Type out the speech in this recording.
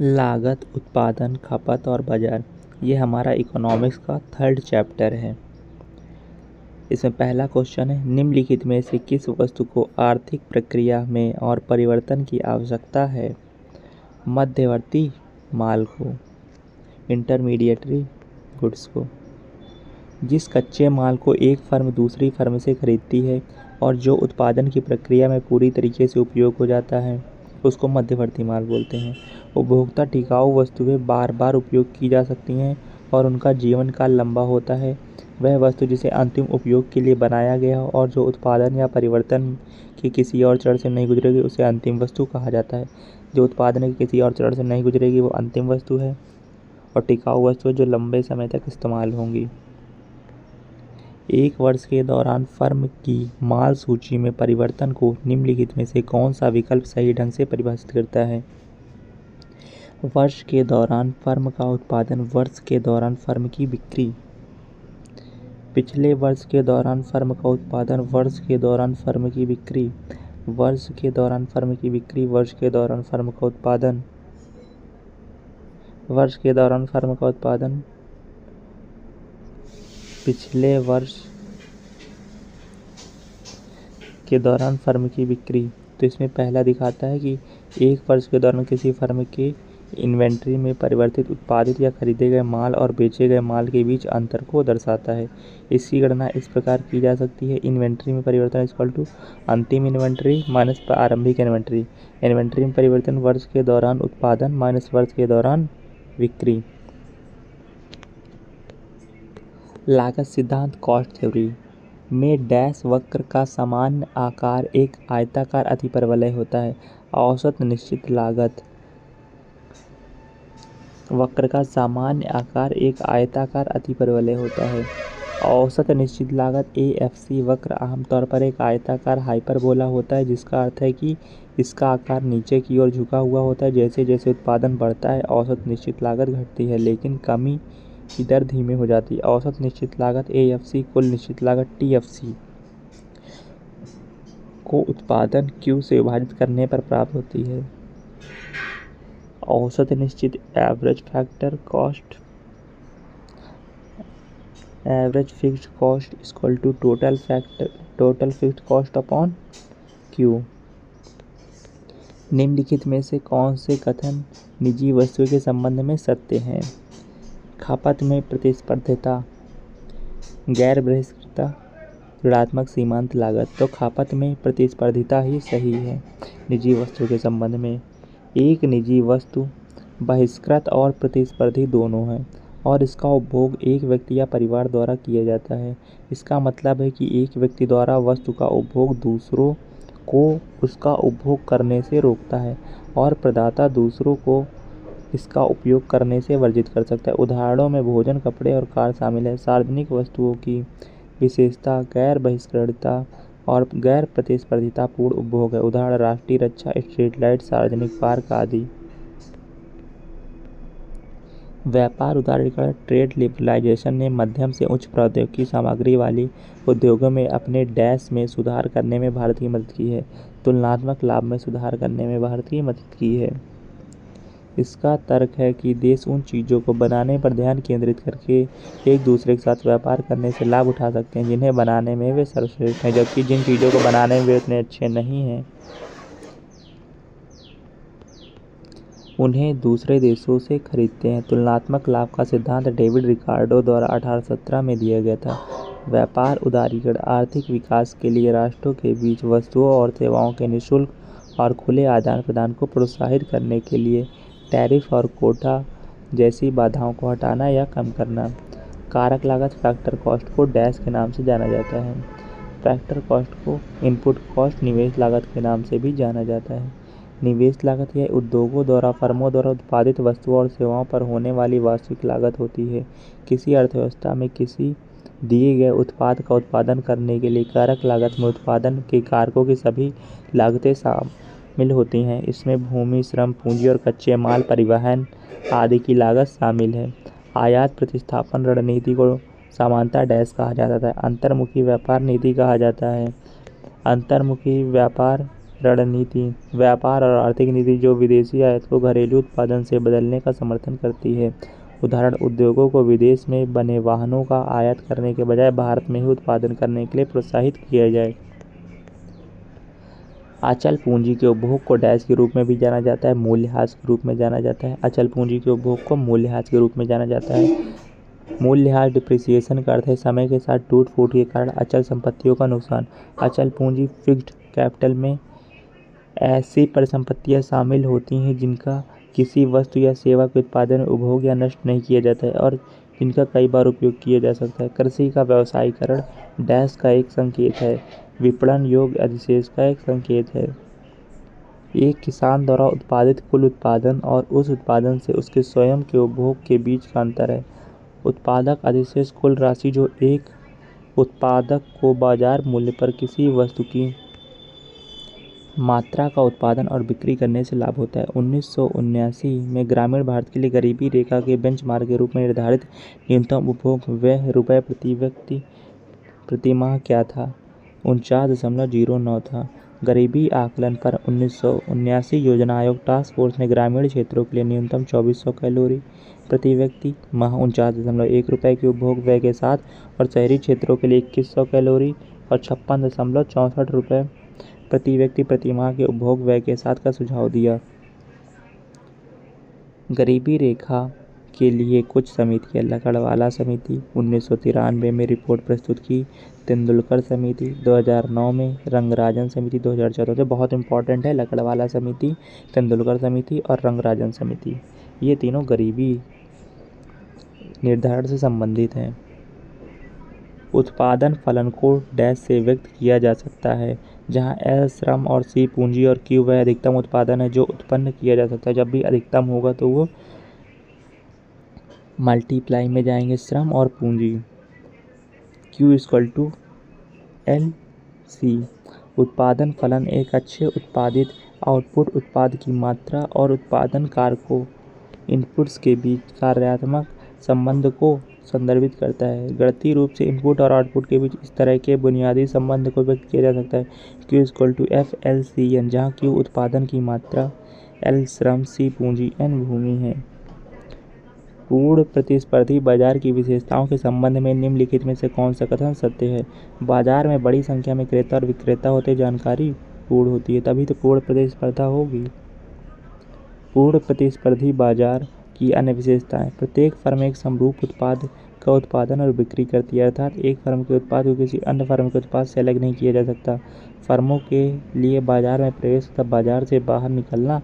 लागत, उत्पादन, खपत और बाजार, ये हमारा इकोनॉमिक्स का 3rd चैप्टर है। इसमें पहला क्वेश्चन है, निम्नलिखित में से किस वस्तु को आर्थिक प्रक्रिया में और परिवर्तन की आवश्यकता है? मध्यवर्ती माल को, इंटरमीडिएटरी गुड्स को। जिस कच्चे माल को एक फर्म दूसरी फर्म से खरीदती है और जो उत्पादन की प्रक्रिया में पूरी तरीके से उपयोग हो जाता है, उसको मध्यवर्ती माल बोलते हैं। उपभोक्ता टिकाऊ वस्तुएं बार बार उपयोग की जा सकती हैं और उनका जीवन काल लंबा होता है। वह वस्तु जिसे अंतिम उपयोग के लिए बनाया गया हो और जो उत्पादन या परिवर्तन के किसी और चरण से नहीं गुजरेगी, उसे अंतिम वस्तु कहा जाता है। जो उत्पादन के किसी और चरण से नहीं गुजरेगी वो अंतिम वस्तु है, और टिकाऊ वस्तुएं जो लंबे समय तक इस्तेमाल होंगी। एक वर्ष के दौरान फर्म की माल सूची में परिवर्तन को निम्नलिखित में से कौन सा विकल्प सही ढंग से परिभाषित करता है? वर्ष के दौरान फर्म का उत्पादन, वर्ष के दौरान फर्म की बिक्री। पिछले वर्ष के दौरान फर्म का उत्पादन, वर्ष के दौरान फर्म की बिक्री। वर्ष के दौरान फर्म की बिक्री, वर्ष के दौरान फर्म का उत्पादन। वर्ष के दौरान फर्म का उत्पादन, पिछले वर्ष के दौरान फर्म की बिक्री। तो इसमें पहला दिखाता है कि एक वर्ष के दौरान किसी फर्म के इन्वेंट्री में परिवर्तित, उत्पादित या खरीदे गए माल और बेचे गए माल के बीच अंतर को दर्शाता है। इसकी गणना इस प्रकार की जा सकती है, इन्वेंट्री में परिवर्तन इक्वल टू अंतिम इन्वेंट्री माइनस आरंभिक इन्वेंट्री। इन्वेंट्री में परिवर्तन वर्ष के दौरान उत्पादन माइनस वर्ष के दौरान बिक्री। लागत सिद्धांत, कॉस्ट थ्योरी में डैश वक्र का सामान्य आकार एक आयताकार अतिपरवलय होता है। औसत निश्चित लागत वक्र का सामान्य आकार एक आयताकार अतिपरवलय होता है। औसत निश्चित लागत AFC वक्र आमतौर पर एक आयताकार हाइपरबोला होता है, जिसका अर्थ है कि इसका आकार नीचे की ओर झुका हुआ होता है। जैसे जैसे उत्पादन बढ़ता है औसत निश्चित लागत घटती है, लेकिन कमी की दर धीमे हो जाती है। औसत निश्चित लागत AFC कुल निश्चित लागत TFC को उत्पादन Q से विभाजित करने पर प्राप्त होती है। औसत निश्चित average factor cost, average fixed cost equal to total fixed cost upon Q। निम्नलिखित में से कौन से कथन निजी वस्तुओं के संबंध में सत्य हैं? खपत में प्रतिस्पर्धिता, गैर बहिष्कृत ऋणात्मक सीमांत लागत। तो खपत में प्रतिस्पर्धिता ही सही है निजी वस्तुओं के संबंध में। एक निजी वस्तु बहिष्कृत और प्रतिस्पर्धी दोनों है और इसका उपभोग एक व्यक्ति या परिवार द्वारा किया जाता है। इसका मतलब है कि एक व्यक्ति द्वारा वस्तु का उपभोग दूसरों को उसका उपभोग करने से रोकता है और प्रदाता दूसरों को इसका उपयोग करने से वर्जित कर सकता है। उदाहरणों में भोजन, कपड़े और कार शामिल है। सार्वजनिक वस्तुओं की विशेषता गैर बहिष्करणता और गैर प्रतिस्पर्धितापूर्ण उपभोग है। उदाहरण राष्ट्रीय रक्षा, स्ट्रीट लाइट, सार्वजनिक पार्क आदि। व्यापार उदारीकरण, ट्रेड लिबरलाइजेशन ने मध्यम से उच्च प्रौद्योगिकी सामग्री वाली उद्योगों में अपने डैश में सुधार करने में भारत की मदद की है। तुलनात्मक लाभ में सुधार करने में भारत की मदद की है। इसका तर्क है कि देश उन चीज़ों को बनाने पर ध्यान केंद्रित करके एक दूसरे के साथ व्यापार करने से लाभ उठा सकते हैं जिन्हें बनाने में वे सर्वश्रेष्ठ हैं, जबकि जिन चीज़ों को बनाने में वे उतने अच्छे नहीं हैं उन्हें दूसरे देशों से खरीदते हैं। तुलनात्मक लाभ का सिद्धांत डेविड रिकार्डो द्वारा 1817 में दिया गया था। व्यापार उदारीकरण आर्थिक विकास के लिए राष्ट्रों के बीच वस्तुओं और सेवाओं के निःशुल्क और खुले आदान प्रदान को प्रोत्साहित करने के लिए टैरिफ और कोटा जैसी बाधाओं को हटाना या कम करना। कारक लागत फैक्टर कॉस्ट को डैश के नाम से जाना जाता है। फैक्टर कॉस्ट को इनपुट कॉस्ट, निवेश लागत के नाम से भी जाना जाता है। निवेश लागत यह उद्योगों द्वारा फर्मों द्वारा उत्पादित वस्तुओं और सेवाओं पर होने वाली वास्तविक लागत होती है। किसी अर्थव्यवस्था में किसी दिए गए उत्पाद का उत्पादन करने के लिए कारक लागत में उत्पादन के कारकों की सभी लागतें शामिल होती हैं। इसमें भूमि, श्रम, पूंजी और कच्चे माल, परिवहन आदि की लागत शामिल है। आयात प्रतिस्थापन रणनीति को सामान्यतः डैश कहा जाता है। अंतर्मुखी व्यापार नीति कहा जाता है। अंतर्मुखी व्यापार रणनीति, व्यापार और आर्थिक नीति जो विदेशी आयात को घरेलू उत्पादन से बदलने का समर्थन करती है। उदाहरण, उद्योगों को विदेश में बने वाहनों का आयात करने के बजाय भारत में ही उत्पादन करने के लिए प्रोत्साहित किया जाए। अचल पूंजी के उपभोग को डैश के रूप में भी जाना जाता है, मूल्यह्रास के रूप में जाना जाता है। अचल पूंजी के उपभोग को मूल्यह्रास के रूप में जाना जाता है। मूल्यह्रास डिप्रिसिएशन का अर्थ है समय के साथ टूट फूट के कारण अचल संपत्तियों का नुकसान। अचल पूंजी फिक्स्ड कैपिटल में ऐसी परिसंपत्तियां शामिल होती हैं जिनका किसी वस्तु या सेवा के उत्पादन, उपभोग या नष्ट नहीं किया जाता है और जिनका कई बार उपयोग किया जा सकता है। कृषि का व्यावसायीकरण डैश का एक संकेत है, विपणन योग्य अधिशेष का एक संकेत है। एक किसान द्वारा उत्पादित कुल उत्पादन और उस उत्पादन से उसके स्वयं के उपभोग के बीच का अंतर है। उत्पादक अधिशेष कुल राशि जो एक उत्पादक को बाजार मूल्य पर किसी वस्तु की मात्रा का उत्पादन और बिक्री करने से लाभ होता है। 1979 में ग्रामीण भारत के लिए गरीबी रेखा के बेंचमार्क के रूप में निर्धारित न्यूनतम उपभोग व्यय रुपये प्रति व्यक्ति प्रति माह क्या था? 49.09 था। गरीबी आकलन पर 1979 योजना आयोग टास्क फोर्स ने ग्रामीण क्षेत्रों के लिए न्यूनतम 2400 कैलोरी प्रति व्यक्ति माह 49.1 रुपये के उपभोग व्यय के साथ और शहरी क्षेत्रों के लिए 2100 कैलोरी और 56.64 रुपये प्रति व्यक्ति प्रति माह के उपभोग व्यय के साथ का सुझाव दिया। गरीबी रेखा के लिए कुछ समितियां, लकड़वाला समिति 1993 में रिपोर्ट प्रस्तुत की, तेंदुलकर समिति 2009 में, रंगराजन समिति 2014 से। बहुत इंपॉर्टेंट है लकड़वाला समिति, तेंदुलकर समिति और रंगराजन समिति, ये तीनों गरीबी निर्धारण से संबंधित हैं। उत्पादन फलन को डैश से व्यक्त किया जा सकता है, जहां एल श्रम और सी पूंजी और क्यू वह अधिकतम उत्पादन है जो उत्पन्न किया जा सकता है। जब भी अधिकतम होगा तो वो मल्टीप्लाई में जाएंगे श्रम और पूंजी। Q = L C। उत्पादन फलन एक अच्छे उत्पादित आउटपुट उत्पाद की मात्रा और उत्पादन कारकों इनपुट्स के बीच कार्यात्मक संबंध को संदर्भित करता है। गणितीय रूप से इनपुट और आउटपुट के बीच इस तरह के बुनियादी संबंध को व्यक्त किया जा सकता है। Q = FLCN, जहाँ Q उत्पादन की मात्रा, L श्रम, C पूंजी, N भूमि है। पूर्ण प्रतिस्पर्धी बाजार की विशेषताओं के संबंध में निम्नलिखित में से कौन सा कथन सत्य है? बाजार में बड़ी संख्या में क्रेता और विक्रेता होते जानकारी पूर्ण होती है, तभी तो पूर्ण प्रतिस्पर्धा होगी। पूर्ण प्रतिस्पर्धी बाजार की अन्य विशेषताएं: प्रत्येक फर्म एक समरूप उत्पाद का उत्पादन और बिक्री करती है, अर्थात एक फर्म के उत्पाद को किसी अन्य फर्म के उत्पाद से अलग नहीं किया जा सकता। फर्मों के लिए बाजार में प्रवेश तथा बाजार से बाहर निकलना